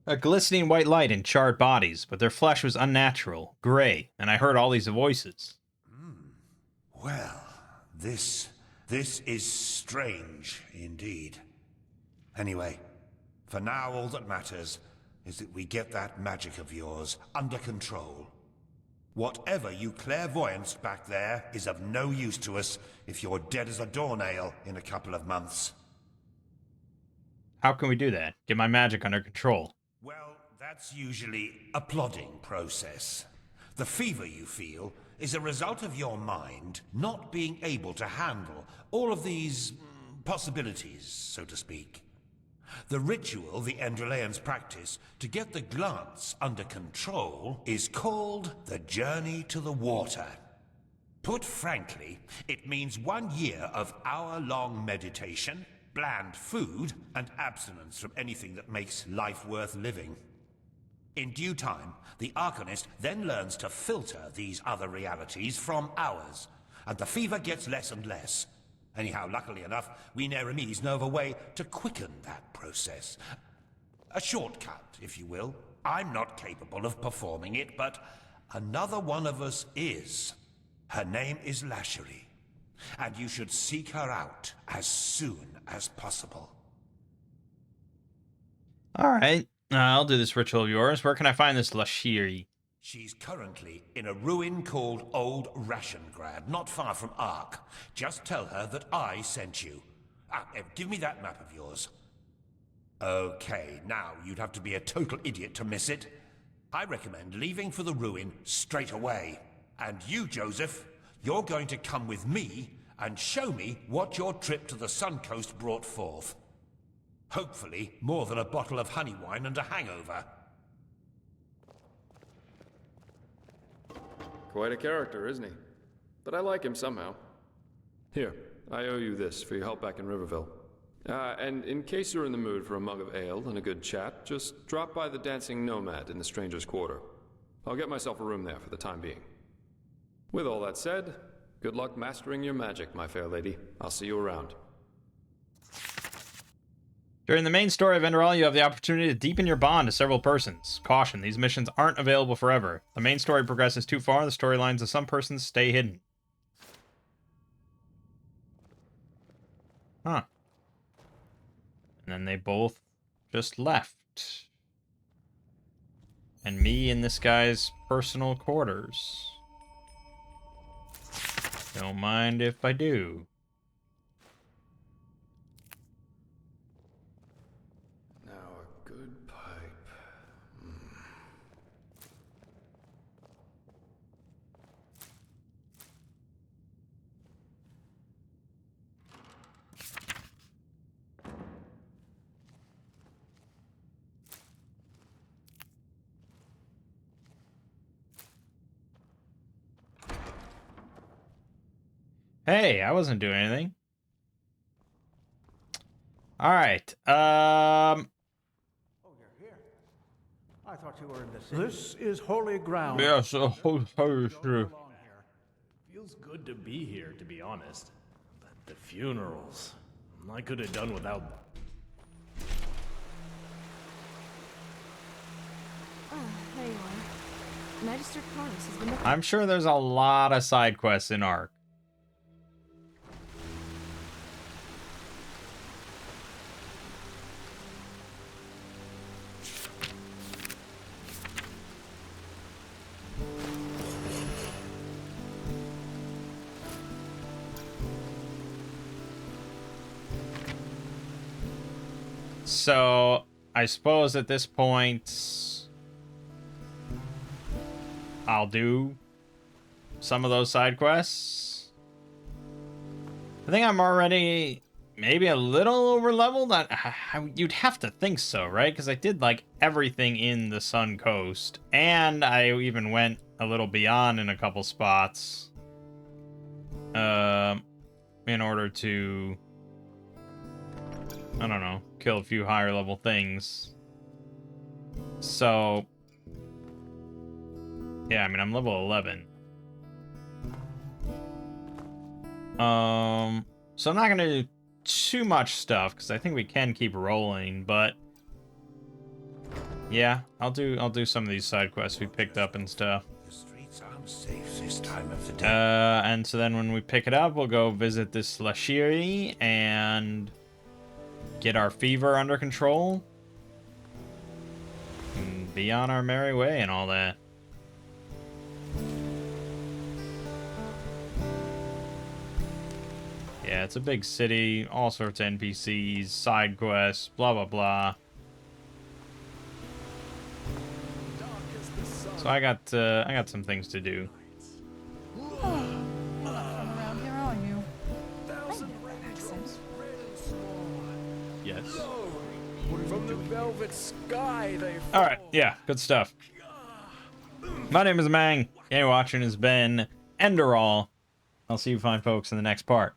A glistening white light and charred bodies, but their flesh was unnatural, gray, and I heard all these voices. Well, this is strange indeed. Anyway, for now all that matters is that we get that magic of yours under control. Whatever you clairvoyanced back there is of no use to us if you're dead as a doornail in a couple of months. How can we do that? Get my magic under control? Well, that's usually a plodding process. The fever you feel is a result of your mind not being able to handle all of these possibilities, so to speak. The ritual the Enderalians practice to get the glance under control is called the Journey to the Water. Put frankly, it means 1 year of hour-long meditation, bland food, and abstinence from anything that makes life worth living. In due time, the Arcanist then learns to filter these other realities from ours, and the fever gets less and less. Anyhow, luckily enough, we Neremes know of a way to quicken that process. A shortcut, if you will. I'm not capable of performing it, but another one of us is. Her name is Lashery, and you should seek her out as soon as possible. Alright, I'll do this ritual of yours. Where can I find this Lashery? She's currently in a ruin called Old Rashengrad, not far from Ark. Just tell her that I sent you. Give me that map of yours. Okay, now you'd have to be a total idiot to miss it. I recommend leaving for the ruin straight away. And you, Joseph, you're going to come with me and show me what your trip to the Sun Coast brought forth. Hopefully, more than a bottle of honey wine and a hangover. Quite a character, isn't he? But I like him somehow. Here, I owe you this for your help back in Riverville. And in case you're in the mood for a mug of ale and a good chat, just drop by the Dancing Nomad in the Stranger's Quarter. I'll get myself a room there for the time being. With all that said, good luck mastering your magic, my fair lady. I'll see you around. During the main story of Enderal, you have the opportunity to deepen your bond to several persons. Caution, these missions aren't available forever. The main story progresses too far, the storylines of some persons stay hidden. Huh. And then they both just left. And me in this guy's personal quarters. Don't mind if I do. Now a good pipe. Hey, I wasn't doing anything. All right. Oh, you're here. I thought you were in the city. This is holy ground. Yes, true. Feels good to be here, to be honest. But the funerals, I could have done without. There you are. Magister Carlos has been. I'm sure there's a lot of side quests in Ark. So, I suppose at this point, I'll do some of those side quests. I think I'm already maybe a little over leveled. You'd have to think so, right? Because I did like everything in the Sun Coast, and I even went a little beyond in a couple spots in order to, I don't know, kill a few higher level things. So, yeah, I mean, I'm level 11. So I'm not gonna do too much stuff because I think we can keep rolling, but yeah, I'll do some of these side quests we picked up and stuff. The streets aren't safe this time of the day. And so then when we pick it up, we'll go visit this Lashiri and get our fever under control and be on our merry way and all that. Yeah, it's a big city, all sorts of NPCs, side quests, blah blah blah. So I got some things to do. Around here, are you? Yes. From the velvet sky, they. All right, yeah, good stuff. My name is Mangg. Game watching has been Enderal. I'll see you fine folks in the next part.